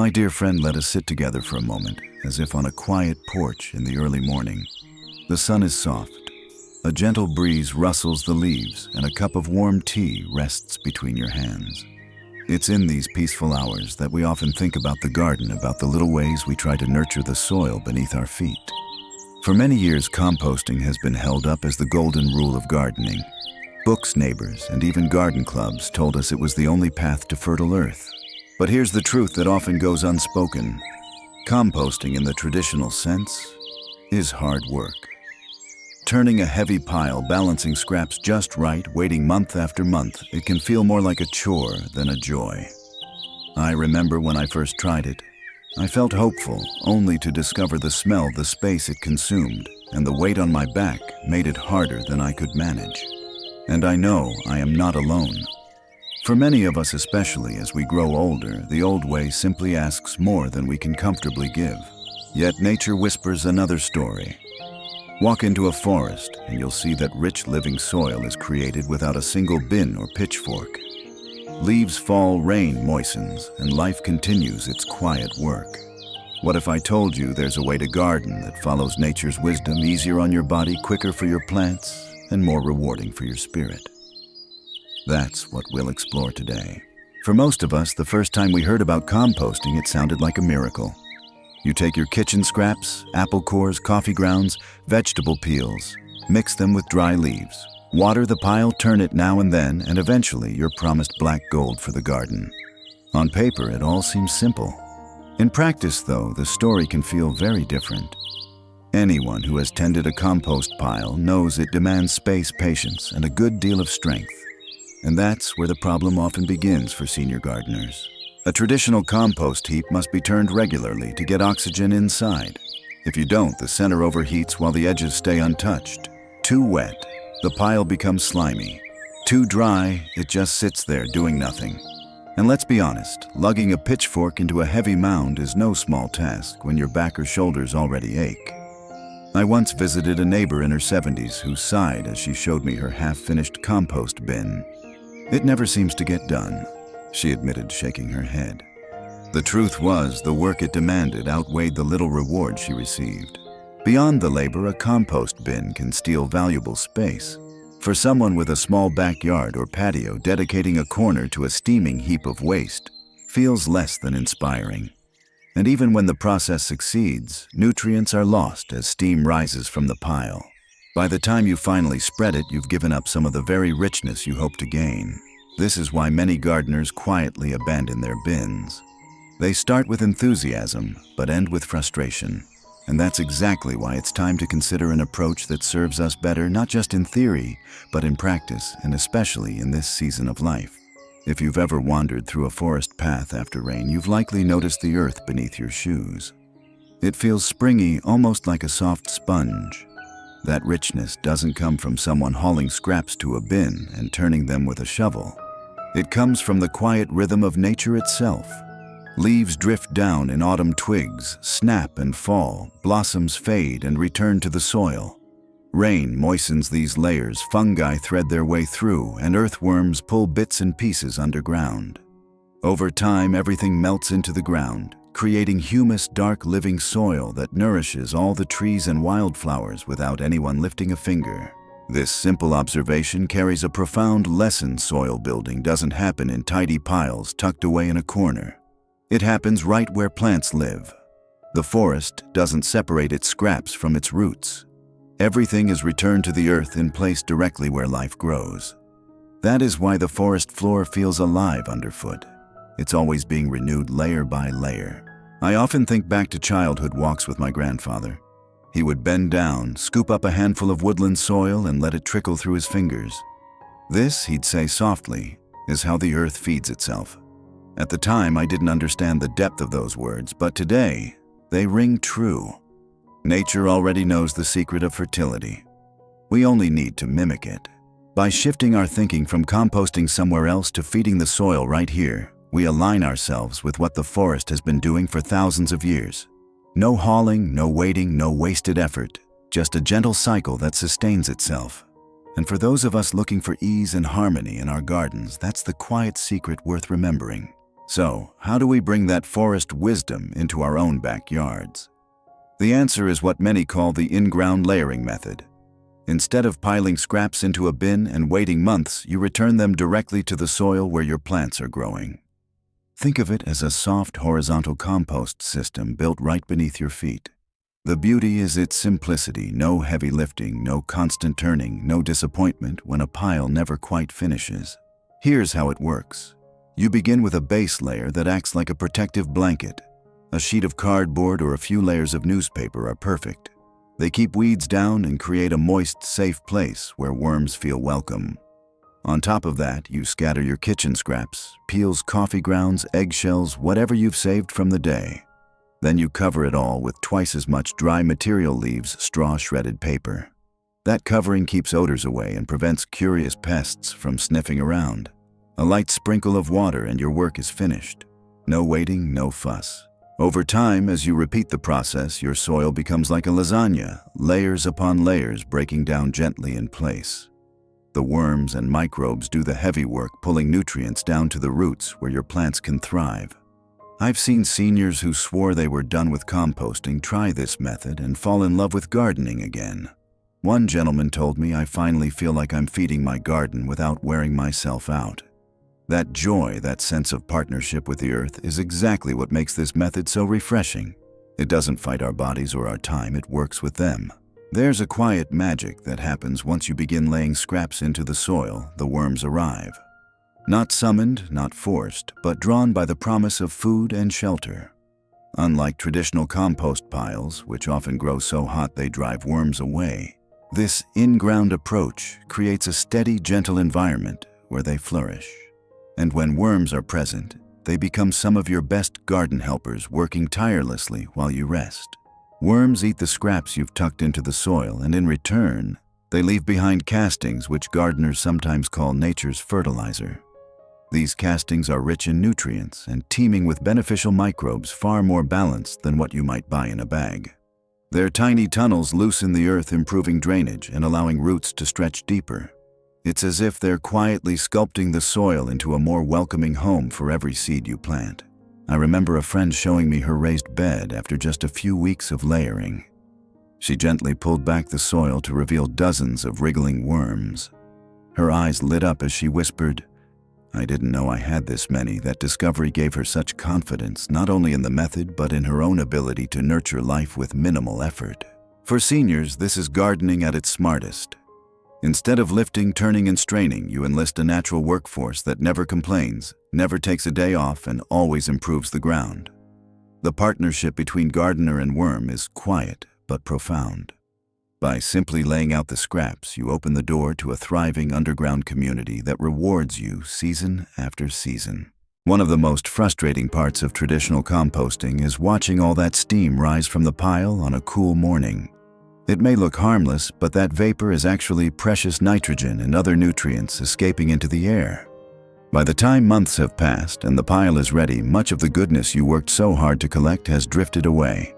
My dear friend let us sit together for a moment, as if on a quiet porch in the early morning. The sun is soft. A gentle breeze rustles the leaves, and a cup of warm tea rests between your hands. It's in these peaceful hours that we often think about the garden, about the little ways we try to nurture the soil beneath our feet. For many years, composting has been held up as the golden rule of gardening. Books, neighbors, and even garden clubs told us it was the only path to fertile earth. But here's the truth that often goes unspoken. Composting in the traditional sense is hard work. Turning a heavy pile, balancing scraps just right, waiting month after month, it can feel more like a chore than a joy. I remember when I first tried it. I felt hopeful, only to discover the smell, the space it consumed, and the weight on my back made it harder than I could manage. And I know I am not alone. For many of us, especially as we grow older, the old way simply asks more than we can comfortably give. Yet nature whispers another story. Walk into a forest and you'll see that rich living soil is created without a single bin or pitchfork. Leaves fall, rain moistens, and life continues its quiet work. What if I told you there's a way to garden that follows nature's wisdom, easier on your body, quicker for your plants, and more rewarding for your spirit? That's what we'll explore today. For most of us, the first time we heard about composting, it sounded like a miracle. You take your kitchen scraps, apple cores, coffee grounds, vegetable peels, mix them with dry leaves, water the pile, turn it now and then, and eventually you're promised black gold for the garden. On paper, it all seems simple. In practice, though, the story can feel very different. Anyone who has tended a compost pile knows it demands space, patience, and a good deal of strength. And that's where the problem often begins for senior gardeners. A traditional compost heap must be turned regularly to get oxygen inside. If you don't, the center overheats while the edges stay untouched. Too wet, the pile becomes slimy. Too dry, it just sits there doing nothing. And let's be honest, lugging a pitchfork into a heavy mound is no small task when your back or shoulders already ache. I once visited a neighbor in her 70s who sighed as she showed me her half-finished compost bin. "It never seems to get done," she admitted, shaking her head. The truth was, the work it demanded outweighed the little reward she received. Beyond the labor, a compost bin can steal valuable space. For someone with a small backyard or patio, dedicating a corner to a steaming heap of waste feels less than inspiring. And even when the process succeeds, nutrients are lost as steam rises from the pile. By the time you finally spread it, you've given up some of the very richness you hope to gain. This is why many gardeners quietly abandon their bins. They start with enthusiasm, but end with frustration. And that's exactly why it's time to consider an approach that serves us better, not just in theory, but in practice, and especially in this season of life. If you've ever wandered through a forest path after rain, you've likely noticed the earth beneath your shoes. It feels springy, almost like a soft sponge. That richness doesn't come from someone hauling scraps to a bin and turning them with a shovel. It comes from the quiet rhythm of nature itself. Leaves drift down in autumn, twigs snap and fall, blossoms fade and return to the soil. Rain moistens these layers, fungi thread their way through, and earthworms pull bits and pieces underground. Over time, everything melts into the ground, creating humus, dark living soil that nourishes all the trees and wildflowers without anyone lifting a finger. This simple observation carries a profound lesson. Soil building doesn't happen in tidy piles tucked away in a corner. It happens right where plants live. The forest doesn't separate its scraps from its roots. Everything is returned to the earth and placed directly where life grows. That is why the forest floor feels alive underfoot. It's always being renewed layer by layer. I often think back to childhood walks with my grandfather. He would bend down, scoop up a handful of woodland soil and let it trickle through his fingers. This, he'd say softly, is how the earth feeds itself. At the time, I didn't understand the depth of those words, but today, they ring true. Nature already knows the secret of fertility. We only need to mimic it. By shifting our thinking from composting somewhere else to feeding the soil right here, we align ourselves with what the forest has been doing for thousands of years. No hauling, no waiting, no wasted effort, just a gentle cycle that sustains itself. And for those of us looking for ease and harmony in our gardens, that's the quiet secret worth remembering. So, how do we bring that forest wisdom into our own backyards? The answer is what many call the in-ground layering method. Instead of piling scraps into a bin and waiting months, you return them directly to the soil where your plants are growing. Think of it as a soft horizontal compost system built right beneath your feet. The beauty is its simplicity, no heavy lifting, no constant turning, no disappointment when a pile never quite finishes. Here's how it works. You begin with a base layer that acts like a protective blanket. A sheet of cardboard or a few layers of newspaper are perfect. They keep weeds down and create a moist, safe place where worms feel welcome. On top of that, you scatter your kitchen scraps, peels, coffee grounds, eggshells, whatever you've saved from the day. Then you cover it all with twice as much dry material leaves, straw, shredded paper. That covering keeps odors away and prevents curious pests from sniffing around. A light sprinkle of water and your work is finished. No waiting, no fuss. Over time, as you repeat the process, your soil becomes like a lasagna, layers upon layers breaking down gently in place. The worms and microbes do the heavy work, pulling nutrients down to the roots where your plants can thrive. I've seen seniors who swore they were done with composting try this method and fall in love with gardening again. One gentleman told me, "I finally feel like I'm feeding my garden without wearing myself out." That joy, that sense of partnership with the earth, is exactly what makes this method so refreshing. It doesn't fight our bodies or our time, it works with them. There's a quiet magic that happens once you begin laying scraps into the soil. The worms arrive. Not summoned, not forced, but drawn by the promise of food and shelter. Unlike traditional compost piles, which often grow so hot they drive worms away, this in-ground approach creates a steady, gentle environment where they flourish. And when worms are present, they become some of your best garden helpers, working tirelessly while you rest. Worms eat the scraps you've tucked into the soil, and in return, they leave behind castings which gardeners sometimes call nature's fertilizer. These castings are rich in nutrients and teeming with beneficial microbes, far more balanced than what you might buy in a bag. Their tiny tunnels loosen the earth, improving drainage and allowing roots to stretch deeper. It's as if they're quietly sculpting the soil into a more welcoming home for every seed you plant. I remember a friend showing me her raised bed after just a few weeks of layering. She gently pulled back the soil to reveal dozens of wriggling worms. Her eyes lit up as she whispered, "I didn't know I had this many." That discovery gave her such confidence, not only in the method, but in her own ability to nurture life with minimal effort. For seniors, this is gardening at its smartest. Instead of lifting, turning, and straining, you enlist a natural workforce that never complains, never takes a day off, and always improves the ground. The partnership between gardener and worm is quiet but profound. By simply laying out the scraps, you open the door to a thriving underground community that rewards you season after season. One of the most frustrating parts of traditional composting is watching all that steam rise from the pile on a cool morning. It may look harmless, but that vapor is actually precious nitrogen and other nutrients escaping into the air. By the time months have passed and the pile is ready, much of the goodness you worked so hard to collect has drifted away.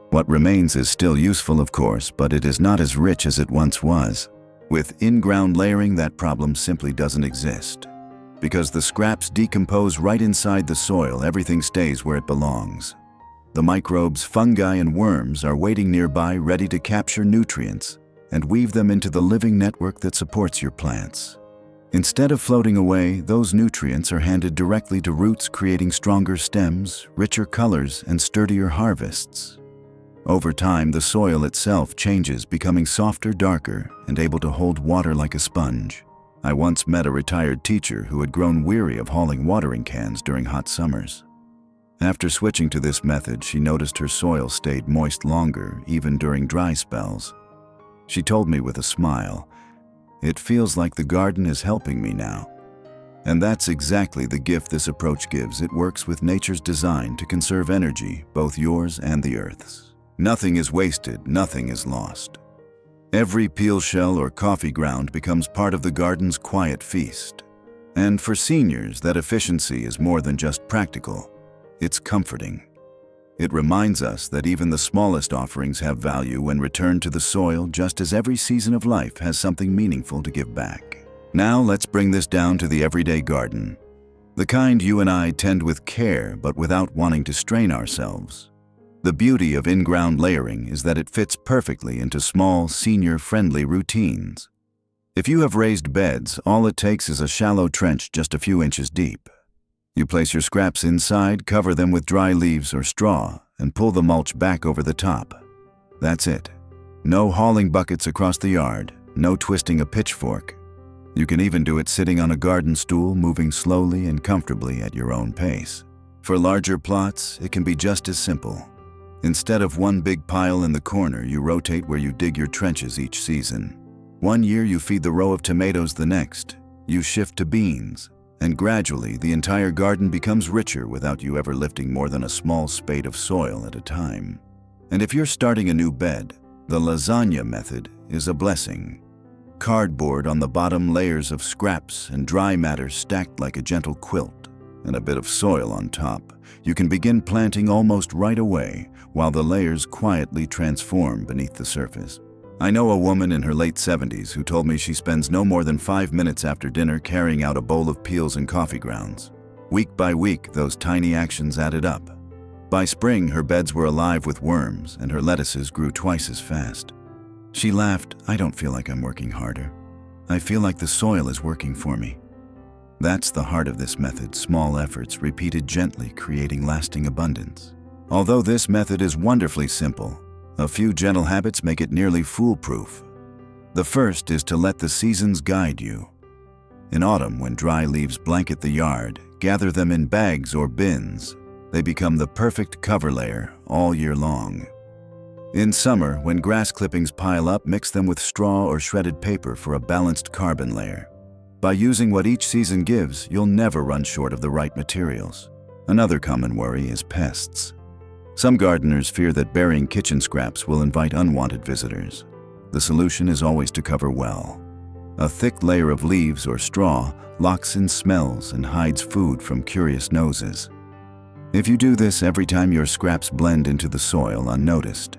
What remains is still useful, of course, but it is not as rich as it once was. With in-ground layering, that problem simply doesn't exist. Because the scraps decompose right inside the soil, everything stays where it belongs. The microbes, fungi, and worms are waiting nearby, ready to capture nutrients and weave them into the living network that supports your plants. Instead of floating away, those nutrients are handed directly to roots, creating stronger stems, richer colors, and sturdier harvests. Over time, the soil itself changes, becoming softer, darker, and able to hold water like a sponge. I once met a retired teacher who had grown weary of hauling watering cans during hot summers. After switching to this method, she noticed her soil stayed moist longer, even during dry spells. She told me with a smile, "It feels like the garden is helping me now." And that's exactly the gift this approach gives. It works with nature's design to conserve energy, both yours and the Earth's. Nothing is wasted, nothing is lost. Every peel shell or coffee ground becomes part of the garden's quiet feast. And for seniors, that efficiency is more than just practical. It's comforting. It reminds us that even the smallest offerings have value when returned to the soil, just as every season of life has something meaningful to give back. Now let's bring this down to the everyday garden. The kind you and I tend with care but without wanting to strain ourselves. The beauty of in-ground layering is that it fits perfectly into small, senior-friendly routines. If you have raised beds, all it takes is a shallow trench just a few inches deep. You place your scraps inside, cover them with dry leaves or straw, and pull the mulch back over the top. That's it. No hauling buckets across the yard, no twisting a pitchfork. You can even do it sitting on a garden stool, moving slowly and comfortably at your own pace. For larger plots, it can be just as simple. Instead of one big pile in the corner, you rotate where you dig your trenches each season. One year you feed the row of tomatoes, the next you shift to beans, and gradually the entire garden becomes richer without you ever lifting more than a small spade of soil at a time. And if you're starting a new bed, the lasagna method is a blessing. Cardboard on the bottom, layers of scraps and dry matter stacked like a gentle quilt, and a bit of soil on top. You can begin planting almost right away while the layers quietly transform beneath the surface. I know a woman in her late 70s who told me she spends no more than 5 minutes after dinner carrying out a bowl of peels and coffee grounds. Week by week, those tiny actions added up. By spring, her beds were alive with worms and her lettuces grew twice as fast. She laughed, "I don't feel like I'm working harder. I feel like the soil is working for me." That's the heart of this method, small efforts repeated gently, creating lasting abundance. Although this method is wonderfully simple, a few gentle habits make it nearly foolproof. The first is to let the seasons guide you. In autumn, when dry leaves blanket the yard, gather them in bags or bins. They become the perfect cover layer all year long. In summer, when grass clippings pile up, mix them with straw or shredded paper for a balanced carbon layer. By using what each season gives, you'll never run short of the right materials. Another common worry is pests. Some gardeners fear that burying kitchen scraps will invite unwanted visitors. The solution is always to cover well. A thick layer of leaves or straw locks in smells and hides food from curious noses. If you do this every time your scraps blend into the soil unnoticed.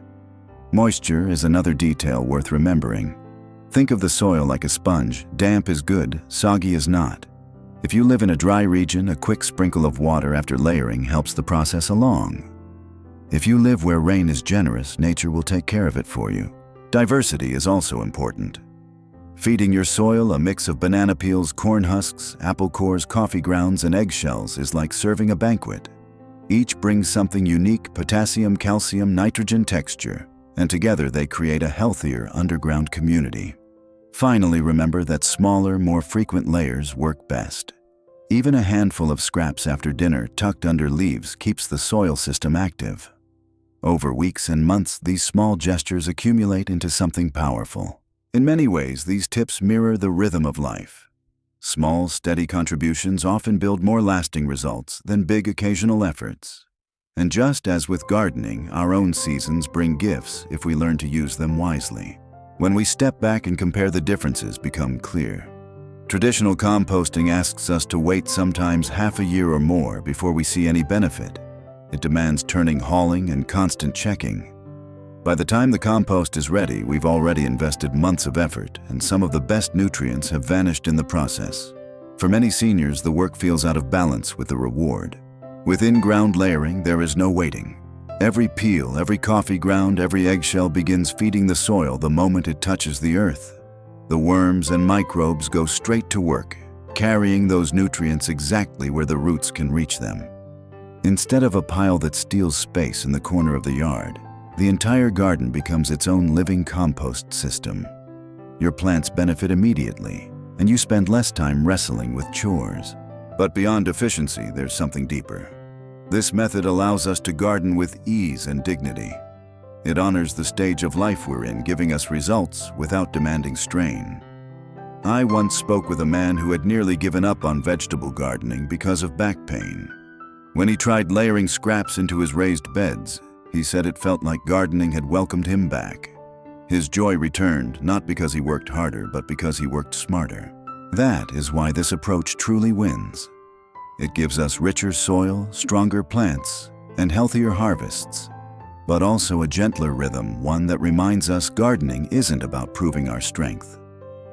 Moisture is another detail worth remembering. Think of the soil like a sponge. Damp is good, soggy is not. If you live in a dry region, a quick sprinkle of water after layering helps the process along. If you live where rain is generous, nature will take care of it for you. Diversity is also important. Feeding your soil a mix of banana peels, corn husks, apple cores, coffee grounds, and eggshells is like serving a banquet. Each brings something unique: potassium, calcium, nitrogen, texture, and together they create a healthier underground community. Finally, remember that smaller, more frequent layers work best. Even a handful of scraps after dinner tucked under leaves keeps the soil system active. Over weeks and months, these small gestures accumulate into something powerful. In many ways, these tips mirror the rhythm of life. Small, steady contributions often build more lasting results than big occasional efforts. And just as with gardening, our own seasons bring gifts if we learn to use them wisely. When we step back and compare, the differences become clear. Traditional composting asks us to wait sometimes half a year or more before we see any benefit. It demands turning, hauling, and constant checking. By the time the compost is ready, we've already invested months of effort, and some of the best nutrients have vanished in the process. For many seniors, the work feels out of balance with the reward. With in-ground layering, there is no waiting. Every peel, every coffee ground, every eggshell begins feeding the soil the moment it touches the earth. The worms and microbes go straight to work, carrying those nutrients exactly where the roots can reach them. Instead of a pile that steals space in the corner of the yard, the entire garden becomes its own living compost system. Your plants benefit immediately, and you spend less time wrestling with chores. But beyond efficiency, there's something deeper. This method allows us to garden with ease and dignity. It honors the stage of life we're in, giving us results without demanding strain. I once spoke with a man who had nearly given up on vegetable gardening because of back pain. When he tried layering scraps into his raised beds, he said it felt like gardening had welcomed him back. His joy returned, not because he worked harder, but because he worked smarter. That is why this approach truly wins. It gives us richer soil, stronger plants, and healthier harvests, but also a gentler rhythm, one that reminds us gardening isn't about proving our strength.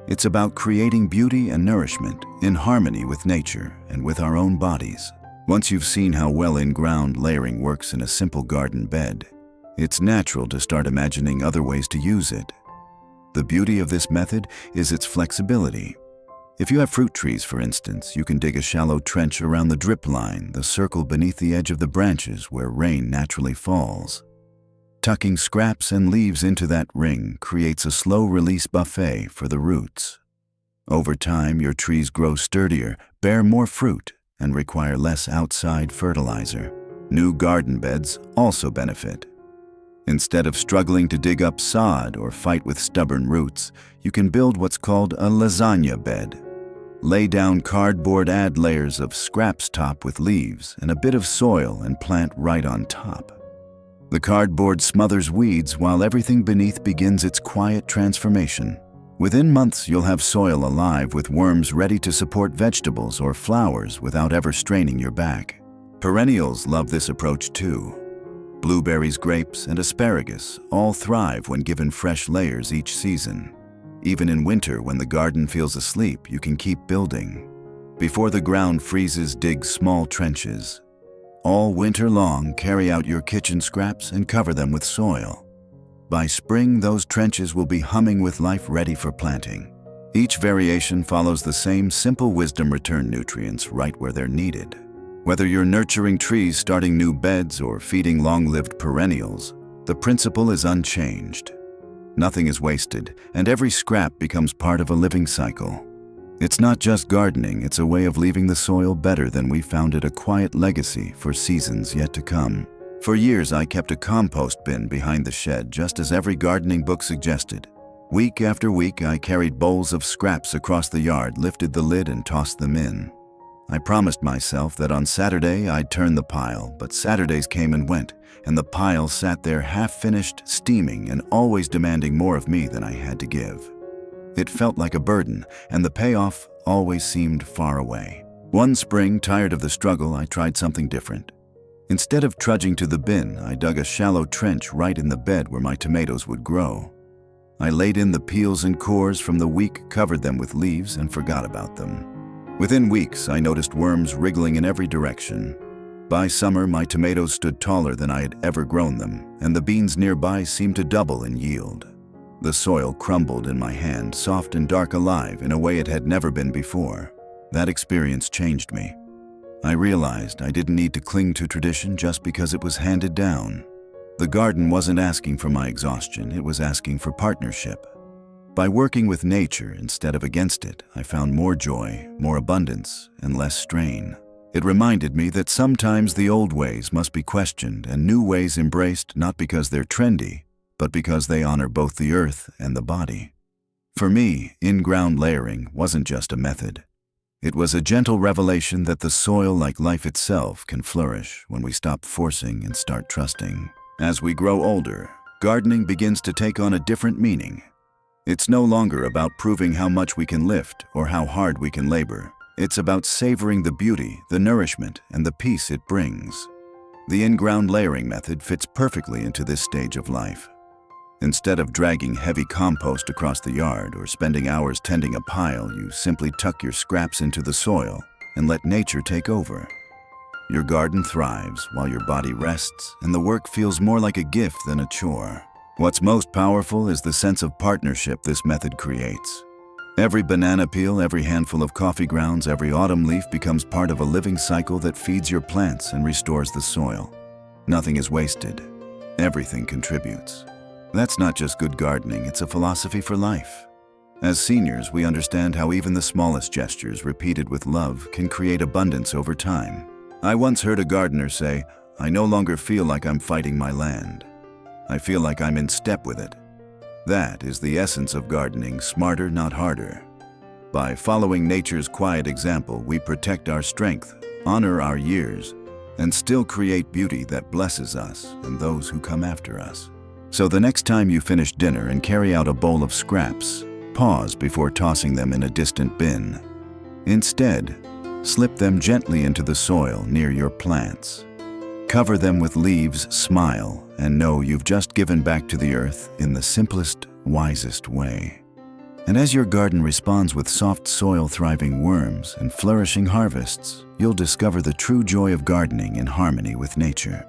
It's about creating beauty and nourishment in harmony with nature and with our own bodies. Once you've seen how well in-ground layering works in a simple garden bed, it's natural to start imagining other ways to use it. The beauty of this method is its flexibility. If you have fruit trees, for instance, you can dig a shallow trench around the drip line, the circle beneath the edge of the branches where rain naturally falls. Tucking scraps and leaves into that ring creates a slow-release buffet for the roots. Over time, your trees grow sturdier, bear more fruit, and require less outside fertilizer. New garden beds also benefit. Instead of struggling to dig up sod or fight with stubborn roots, you can build what's called a lasagna bed. Lay down cardboard, add layers of scraps, top with leaves and a bit of soil, and plant right on top. The cardboard smothers weeds while everything beneath begins its quiet transformation. Within months, you'll have soil alive with worms ready to support vegetables or flowers without ever straining your back. Perennials love this approach too. Blueberries, grapes, and asparagus all thrive when given fresh layers each season. Even in winter, when the garden feels asleep, you can keep building. Before the ground freezes, dig small trenches. All winter long, carry out your kitchen scraps and cover them with soil. By spring, those trenches will be humming with life, ready for planting. Each variation follows the same simple wisdom: return nutrients right where they're needed. Whether you're nurturing trees, starting new beds, or feeding long-lived perennials, the principle is unchanged. Nothing is wasted, and every scrap becomes part of a living cycle. It's not just gardening, it's a way of leaving the soil better than we found it, a quiet legacy for seasons yet to come. For years, I kept a compost bin behind the shed, just as every gardening book suggested. Week after week, I carried bowls of scraps across the yard, lifted the lid, and tossed them in. I promised myself that on Saturday I'd turn the pile, but Saturdays came and went, and the pile sat there half-finished, steaming, and always demanding more of me than I had to give. It felt like a burden, and the payoff always seemed far away. One spring, tired of the struggle, I tried something different. Instead of trudging to the bin, I dug a shallow trench right in the bed where my tomatoes would grow. I laid in the peels and cores from the week, covered them with leaves, and forgot about them. Within weeks, I noticed worms wriggling in every direction. By summer, my tomatoes stood taller than I had ever grown them, and the beans nearby seemed to double in yield. The soil crumbled in my hand, soft and dark, alive in a way it had never been before. That experience changed me. I realized I didn't need to cling to tradition just because it was handed down. The garden wasn't asking for my exhaustion, it was asking for partnership. By working with nature instead of against it, I found more joy, more abundance, and less strain. It reminded me that sometimes the old ways must be questioned and new ways embraced, not because they're trendy, but because they honor both the earth and the body. For me, in-ground layering wasn't just a method. It was a gentle revelation that the soil, like life itself, can flourish when we stop forcing and start trusting. As we grow older, gardening begins to take on a different meaning. It's no longer about proving how much we can lift or how hard we can labor. It's about savoring the beauty, the nourishment, and the peace it brings. The in-ground layering method fits perfectly into this stage of life. Instead of dragging heavy compost across the yard or spending hours tending a pile, you simply tuck your scraps into the soil and let nature take over. Your garden thrives while your body rests, and the work feels more like a gift than a chore. What's most powerful is the sense of partnership this method creates. Every banana peel, every handful of coffee grounds, every autumn leaf becomes part of a living cycle that feeds your plants and restores the soil. Nothing is wasted. Everything contributes. That's not just good gardening, it's a philosophy for life. As seniors, we understand how even the smallest gestures, repeated with love, can create abundance over time. I once heard a gardener say, "I no longer feel like I'm fighting my land. I feel like I'm in step with it." That is the essence of gardening, smarter, not harder. By following nature's quiet example, we protect our strength, honor our years, and still create beauty that blesses us and those who come after us. So the next time you finish dinner and carry out a bowl of scraps, pause before tossing them in a distant bin. Instead, slip them gently into the soil near your plants. Cover them with leaves, smile, and know you've just given back to the earth in the simplest, wisest way. And as your garden responds with soft soil thriving worms and flourishing harvests, you'll discover the true joy of gardening in harmony with nature.